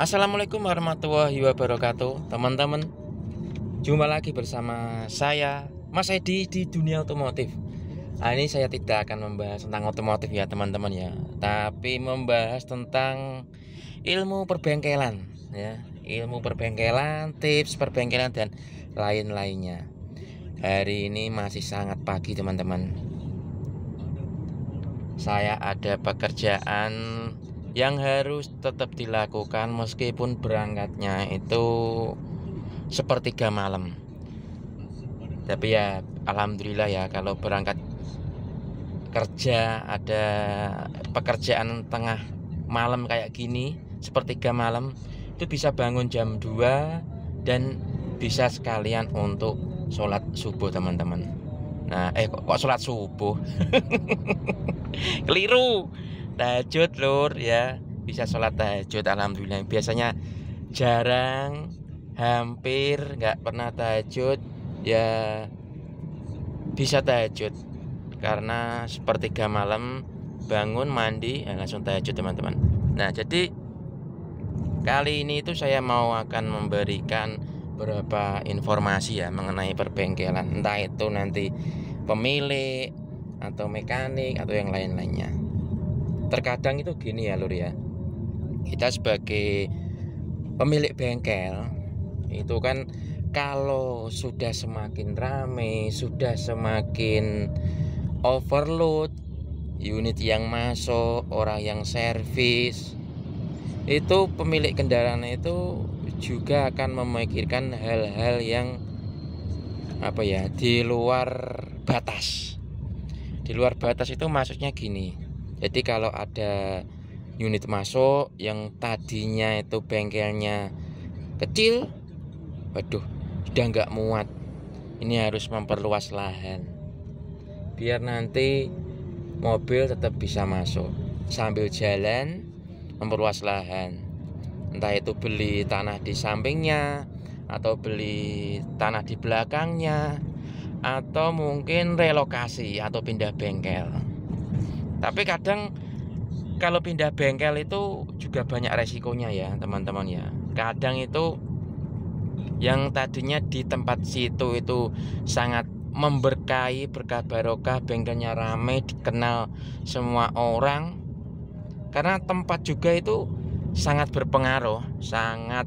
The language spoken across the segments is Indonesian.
Assalamualaikum warahmatullahi wabarakatuh, teman-teman. Jumpa lagi bersama saya, Mas Edi, di dunia otomotif. Ini saya tidak akan membahas tentang otomotif ya teman-teman ya, tapi membahas tentang ilmu perbengkelan ya, ilmu perbengkelan, tips perbengkelan dan lain-lainnya. Hari ini masih sangat pagi teman-teman. Saya ada pekerjaan yang harus tetap dilakukan meskipun berangkatnya itu sepertiga malam. Tapi ya alhamdulillah ya, kalau berangkat kerja ada pekerjaan tengah malam kayak gini, sepertiga malam, itu bisa bangun jam 2 dan bisa sekalian untuk sholat subuh teman-teman. Nah kok sholat subuh? Keliru, tahajud lur ya, bisa sholat tahajud alhamdulillah. Biasanya jarang, hampir nggak pernah tahajud ya, bisa tahajud karena sepertiga malam bangun mandi langsung tahajud teman-teman. Nah jadi kali ini itu saya mau akan memberikan beberapa informasi ya mengenai perbengkelan, entah itu nanti pemilik atau mekanik atau yang lain-lainnya. Terkadang itu gini ya lur ya, kita sebagai pemilik bengkel itu kan kalau sudah semakin rame, sudah semakin overload, unit yang masuk, orang yang servis, itu pemilik kendaraan itu juga akan memikirkan hal-hal yang di luar batas. Di luar batas itu maksudnya gini. Jadi kalau ada unit masuk yang tadinya itu bengkelnya kecil, waduh, sudah nggak muat. Ini harus memperluas lahan biar nanti mobil tetap bisa masuk. Sambil jalan memperluas lahan, entah itu beli tanah di sampingnya atau beli tanah di belakangnya, atau mungkin relokasi atau pindah bengkel. Tapi kadang kalau pindah bengkel itu juga banyak resikonya ya teman-teman ya. Kadang itu yang tadinya di tempat situ itu sangat memberkahi, berkah barokah, bengkelnya ramai, dikenal semua orang, karena tempat juga itu sangat berpengaruh, sangat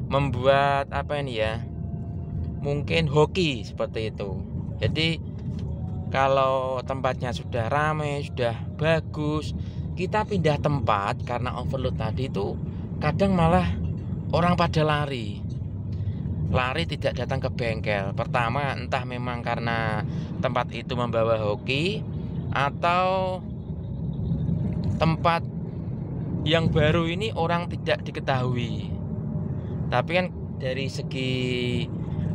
membuat mungkin hoki seperti itu. Jadi kalau tempatnya sudah ramai, sudah bagus, kita pindah tempat karena overload tadi itu kadang malah orang pada lari tidak datang ke bengkel. Pertama entah memang karena tempat itu membawa hoki, atau tempat yang baru ini orang tidak diketahui. Tapi kan dari segi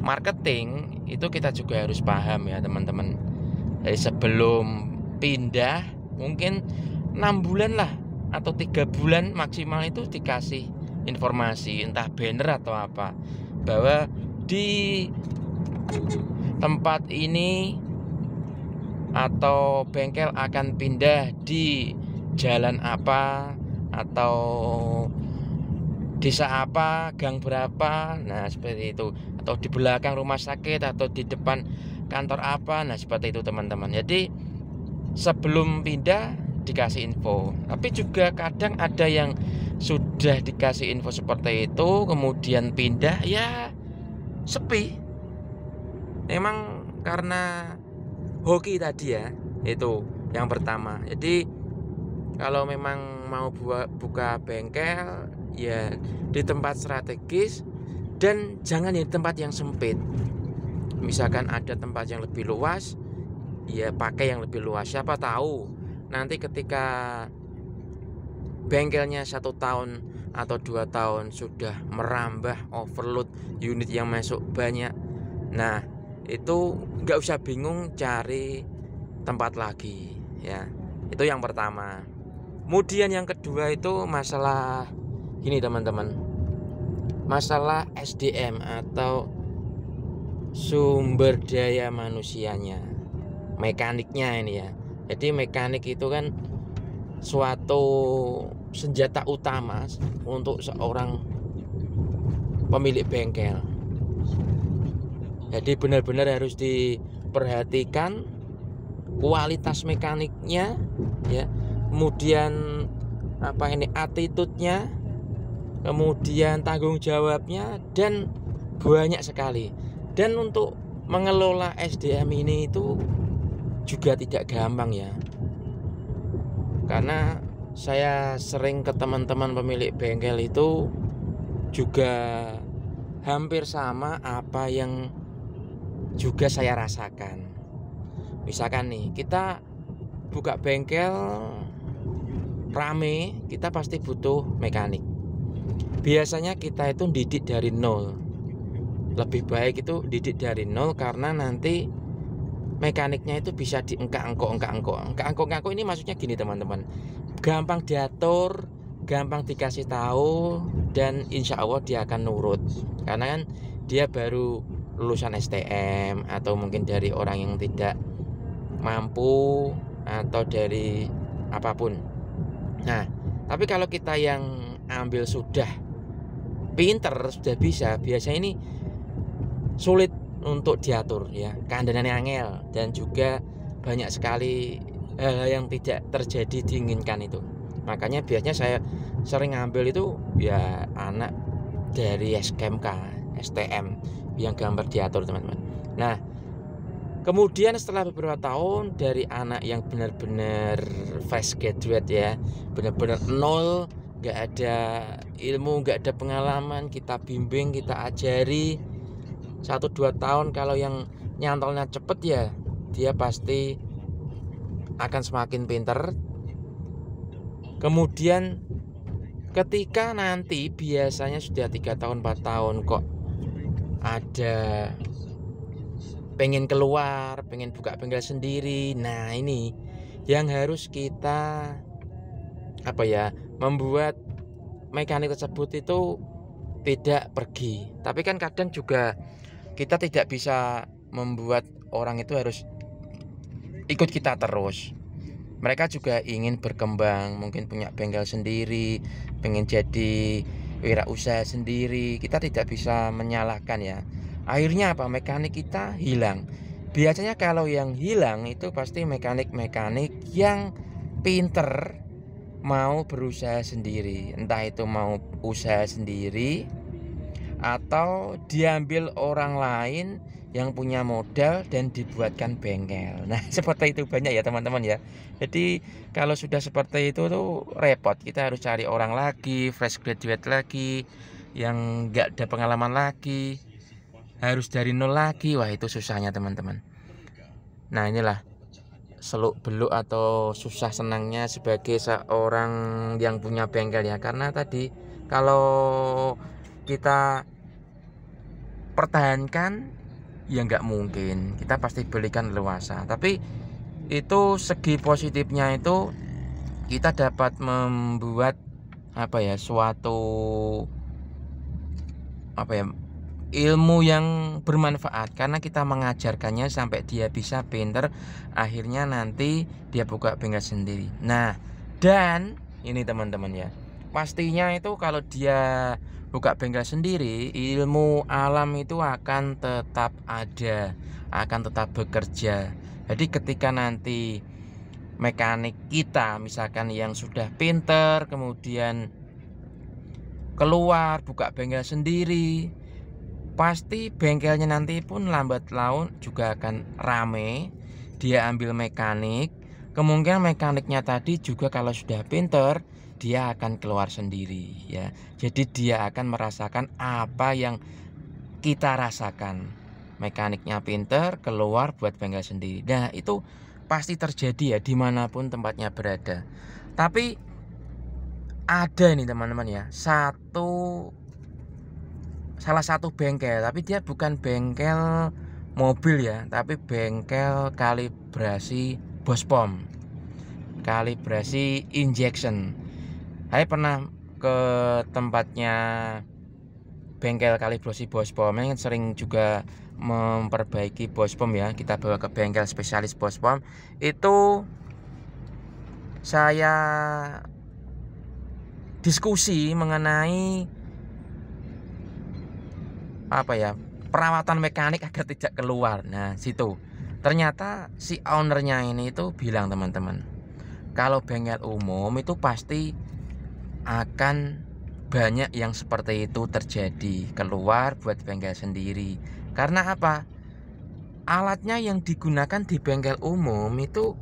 marketing itu kita juga harus paham ya teman-teman. Dari sebelum pindah mungkin 6 bulan lah atau 3 bulan maksimal itu dikasih informasi, entah banner atau apa, bahwa di tempat ini atau bengkel akan pindah di jalan apa atau desa apa, gang berapa, nah seperti itu, atau di belakang rumah sakit atau di depan kantor apa, nah seperti itu teman-teman. Jadi sebelum pindah dikasih info. Tapi juga kadang ada yang sudah dikasih info seperti itu kemudian pindah ya sepi. Memang karena hoki tadi ya, itu yang pertama. Jadi kalau memang mau buka bengkel ya di tempat strategis, dan jangan di tempat yang sempit. Misalkan ada tempat yang lebih luas, ya pakai yang lebih luas. Siapa tahu nanti ketika bengkelnya 1 tahun atau 2 tahun sudah merambah overload, unit yang masuk banyak, nah itu nggak usah bingung cari tempat lagi ya. Itu yang pertama. Kemudian yang kedua itu masalah ini teman-teman, masalah SDM atau sumber daya manusianya, mekaniknya ini ya. Jadi mekanik itu kan suatu senjata utama untuk seorang pemilik bengkel. Jadi benar-benar harus diperhatikan kualitas mekaniknya ya, kemudian attitude-nya, kemudian tanggung jawabnya, dan banyak sekali. Dan untuk mengelola SDM ini itu juga tidak gampang ya, karena saya sering ke teman-teman pemilik bengkel itu juga hampir sama apa yang juga saya rasakan. Misalkan nih, kita buka bengkel rame, kita pasti butuh mekanik. Biasanya kita itu didik dari nol. Lebih baik itu didik dari nol, karena nanti mekaniknya itu bisa diengkak-engkok ini maksudnya gini teman-teman, gampang diatur, gampang dikasih tahu, dan insya Allah dia akan nurut, karena kan dia baru lulusan STM atau mungkin dari orang yang tidak mampu atau dari apapun. Nah, tapi kalau kita yang ambil sudah pinter, sudah bisa, biasanya ini sulit untuk diatur ya, keandalannya angel, dan juga banyak sekali hal yang tidak terjadi diinginkan itu. Makanya biasanya saya sering ngambil itu ya anak dari SKMK, STM yang gampang diatur teman-teman. Nah, kemudian setelah beberapa tahun dari anak yang benar-benar fresh graduate ya, benar-benar nol, nggak ada ilmu, nggak ada pengalaman, kita bimbing, kita ajari 1-2 tahun. Kalau yang nyantolnya cepet ya, dia pasti akan semakin pinter. Kemudian ketika nanti biasanya sudah 3 tahun 4 tahun kok ada pengen keluar, pengen buka bengkel sendiri. Nah, ini yang harus kita membuat mekanik tersebut itu tidak pergi. Tapi kan kadang juga kita tidak bisa membuat orang itu harus ikut kita terus. Mereka juga ingin berkembang, mungkin punya bengkel sendiri, pengen jadi wirausaha sendiri. Kita tidak bisa menyalahkan ya. Akhirnya apa? Mekanik kita hilang. Biasanya kalau yang hilang itu pasti mekanik-mekanik yang pinter mau berusaha sendiri. Entah itu mau usaha sendiri atau diambil orang lain yang punya modal dan dibuatkan bengkel. Nah, seperti itu banyak ya teman-teman ya. Jadi kalau sudah seperti itu tuh repot. Kita harus cari orang lagi, fresh graduate lagi, yang nggak ada pengalaman lagi, harus dari nol lagi. Wah, itu susahnya teman-teman. Nah, inilah seluk beluk atau susah senangnya sebagai seorang yang punya bengkel ya. Karena tadi kalau kita pertahankan ya nggak mungkin, kita pasti belikan leluasa. Tapi itu segi positifnya itu kita dapat membuat suatu ilmu yang bermanfaat, karena kita mengajarkannya sampai dia bisa pinter, akhirnya nanti dia buka bengkel sendiri. Nah, dan ini teman-teman ya, pastinya itu kalau dia buka bengkel sendiri, ilmu alam itu akan tetap ada, akan tetap bekerja. Jadi ketika nanti mekanik kita misalkan yang sudah pinter kemudian keluar buka bengkel sendiri, pasti bengkelnya nanti pun lambat laun juga akan rame. Dia ambil mekanik, kemungkinan mekaniknya tadi juga kalau sudah pinter dia akan keluar sendiri ya. Jadi dia akan merasakan apa yang kita rasakan. Mekaniknya pinter, keluar buat bengkel sendiri. Nah, itu pasti terjadi ya dimanapun tempatnya berada. Tapi ada nih teman-teman ya, salah satu bengkel, tapi dia bukan bengkel mobil ya, tapi bengkel kalibrasi Bospom, kalibrasi injection. Saya pernah ke tempatnya bengkel kalibrasi Bospom yang sering juga memperbaiki Bospom ya. Kita bawa ke bengkel spesialis Bospom. Itu saya diskusi mengenai perawatan mekanik agar tidak keluar. Nah, situ ternyata si ownernya ini itu bilang, teman-teman, kalau bengkel umum itu pasti akan banyak yang seperti itu terjadi, keluar buat bengkel sendiri. Karena apa? Alatnya yang digunakan di bengkel umum itu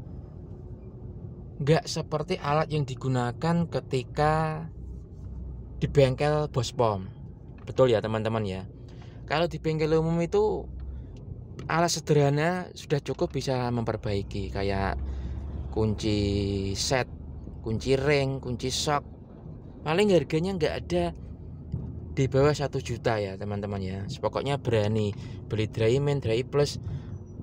nggak seperti alat yang digunakan ketika di bengkel Bospom. Betul ya, teman-teman ya. Kalau di bengkel umum itu alat sederhana sudah cukup bisa memperbaiki, kayak kunci set, kunci ring, kunci shock. Paling harganya nggak ada di bawah 1 juta ya, teman-teman ya. Pokoknya berani beli Dryman, Dry Plus,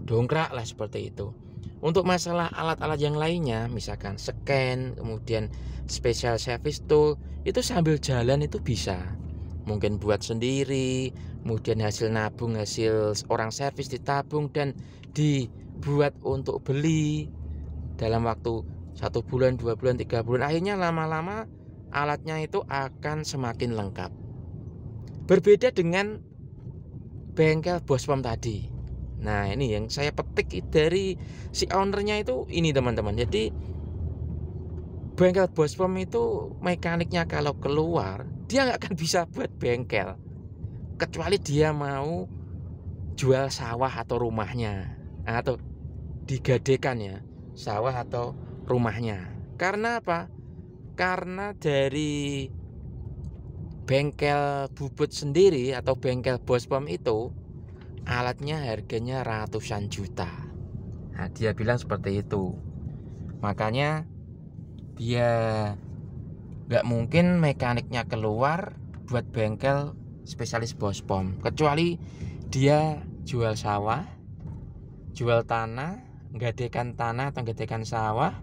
dongkrak lah seperti itu. Untuk masalah alat-alat yang lainnya, misalkan scan, kemudian special service tool, itu sambil jalan itu bisa. Mungkin buat sendiri, kemudian hasil nabung, hasil orang servis ditabung dan dibuat untuk beli dalam waktu 1 bulan, 2 bulan, 3 bulan. Akhirnya lama-lama alatnya itu akan semakin lengkap. Berbeda dengan bengkel Bospom tadi. Nah, ini yang saya petik dari si ownernya itu ini, teman-teman. Jadi bengkel Bospom itu mekaniknya kalau keluar dia nggak akan bisa buat bengkel, kecuali dia mau jual sawah atau rumahnya, atau digadekan ya sawah atau rumahnya. Karena apa? Karena dari bengkel Bubut sendiri atau bengkel Bospom itu alatnya harganya ratusan juta. Nah, dia bilang seperti itu. Makanya dia nggak mungkin mekaniknya keluar buat bengkel spesialis Bospom, kecuali dia jual sawah, jual tanah, gadekan tanah atau gadekan sawah,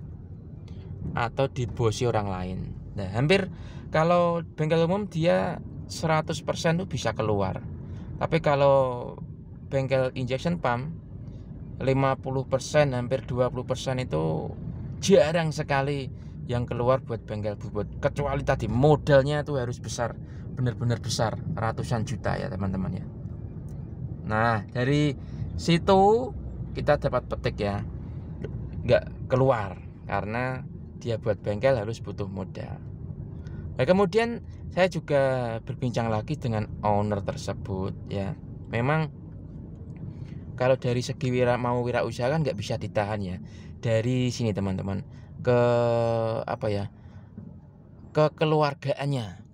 atau dibosi orang lain. Nah, hampir kalau bengkel umum dia 100% tuh bisa keluar. Tapi kalau bengkel injection pump 50%, hampir 20% itu jarang sekali yang keluar buat bengkel Bubut. Kecuali tadi modalnya tuh harus besar, benar-benar besar, ratusan juta ya, teman-teman ya. Nah, dari situ kita dapat petik ya, nggak keluar karena dia buat bengkel harus butuh modal. Nah, kemudian saya juga berbincang lagi dengan owner tersebut ya. Memang kalau dari segi wirausaha kan nggak bisa ditahan ya. Dari sini, teman-teman, ke kekeluargaannya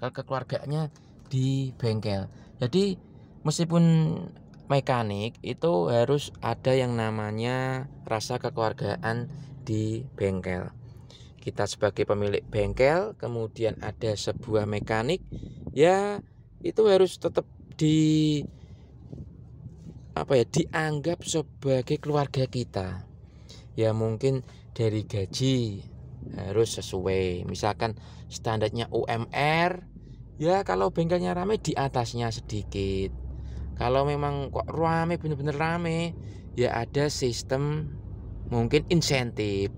di bengkel. Jadi meskipun mekanik itu harus ada yang namanya rasa kekeluargaan di bengkel. Kita sebagai pemilik bengkel, kemudian ada sebuah mekanik, ya itu harus tetap dianggap sebagai keluarga kita. Ya mungkin dari gaji harus sesuai, misalkan standarnya UMR, ya kalau bengkelnya rame di atasnya sedikit. Kalau memang kok rame, bener-bener rame, ya ada sistem mungkin insentif,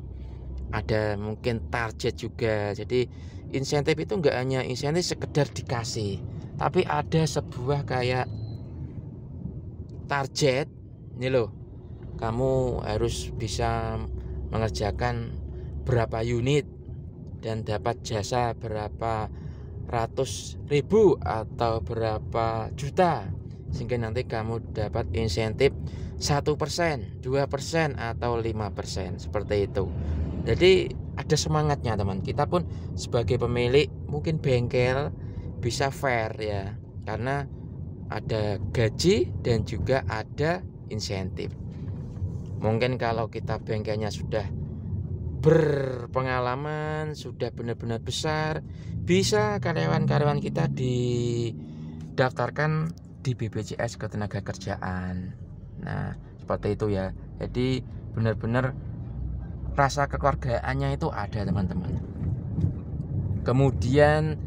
ada mungkin target juga. Jadi insentif itu enggak hanya insentif sekedar dikasih, tapi ada sebuah kayak target. Ini loh, kamu harus bisa mengerjakan berapa unit dan dapat jasa berapa ratus ribu atau berapa juta, sehingga nanti kamu dapat insentif 1%, 2% atau 5%, seperti itu. Jadi ada semangatnya, teman. Kita pun sebagai pemilik mungkin bengkel bisa fair ya, karena ada gaji dan juga ada insentif. Mungkin kalau kita bengkelnya sudah berpengalaman, sudah benar-benar besar, bisa karyawan-karyawan kita didaftarkan di BPJS Ketenagakerjaan. Nah, seperti itu ya. Jadi benar-benar rasa kekeluargaannya itu ada, teman-teman. Kemudian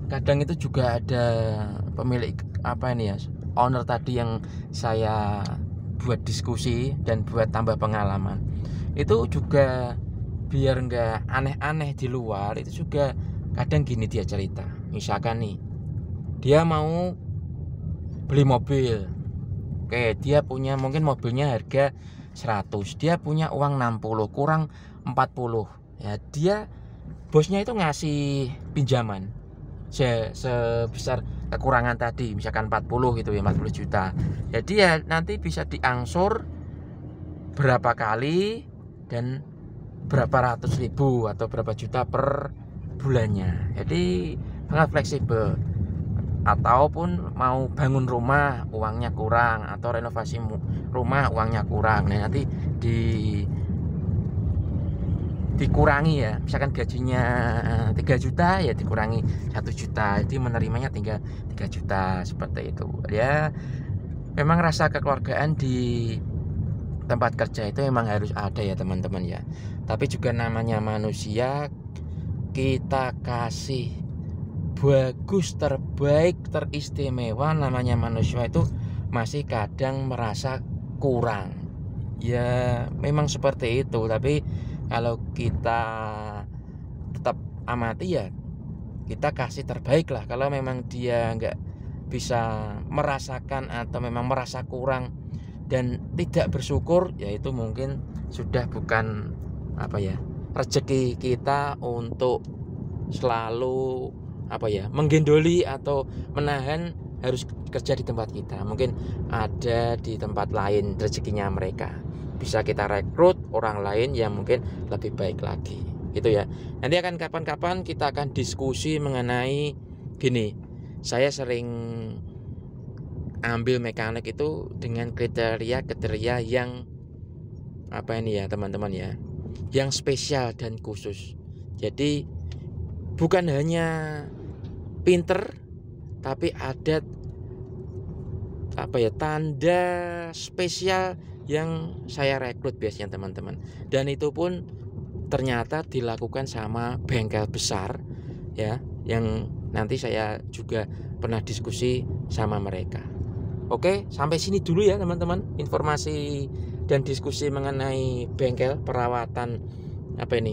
kadang itu juga ada pemilik owner tadi yang saya buat diskusi dan buat tambah pengalaman. Itu juga biar nggak aneh-aneh di luar, itu juga kadang gini dia cerita, misalkan nih dia mau beli mobil, oke, dia punya mungkin mobilnya harga 100, dia punya uang 60, kurang 40, ya dia bosnya itu ngasih pinjaman sebesar kekurangan tadi, misalkan 40 gitu ya, 40 juta. Jadi ya nanti bisa diangsur berapa kali dan berapa ratus ribu atau berapa juta per bulannya. Jadi sangat fleksibel. Ataupun mau bangun rumah uangnya kurang, atau renovasi rumah uangnya kurang, nah nanti dikurangi ya, misalkan gajinya 3 juta ya dikurangi 1 juta, jadi menerimanya tinggal 3 juta seperti itu ya. Memang rasa kekeluargaan di tempat kerja itu memang harus ada ya teman-teman ya, tapi juga namanya manusia, kita kasih bagus, terbaik, teristimewa, namanya manusia itu masih kadang merasa kurang ya, memang seperti itu. Tapi kalau kita tetap amati ya kita kasih terbaik lah. Kalau memang dia nggak bisa merasakan atau memang merasa kurang dan tidak bersyukur, ya itu mungkin sudah bukan rezeki kita untuk selalu menggendoli atau menahan harus kerja di tempat kita. Mungkin ada di tempat lain rezekinya mereka, bisa kita rekrut orang lain yang mungkin lebih baik lagi gitu ya. Nanti akan kapan-kapan kita akan diskusi mengenai gini, saya sering ambil mekanik itu dengan kriteria yang teman-teman ya, yang spesial dan khusus. Jadi bukan hanya pinter, tapi ada tanda spesial yang saya rekrut biasanya teman-teman. Dan itu pun ternyata dilakukan sama bengkel besar ya, yang nanti saya juga pernah diskusi sama mereka. Oke, sampai sini dulu ya teman-teman, informasi dan diskusi mengenai bengkel perawatan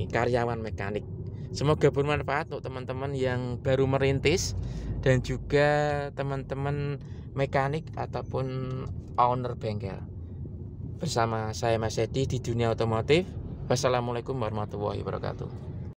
karyawan mekanik. Semoga bermanfaat untuk teman-teman yang baru merintis dan juga teman-teman mekanik ataupun owner bengkel. Bersama saya Mas Edi di dunia otomotif. Wassalamualaikum warahmatullahi wabarakatuh.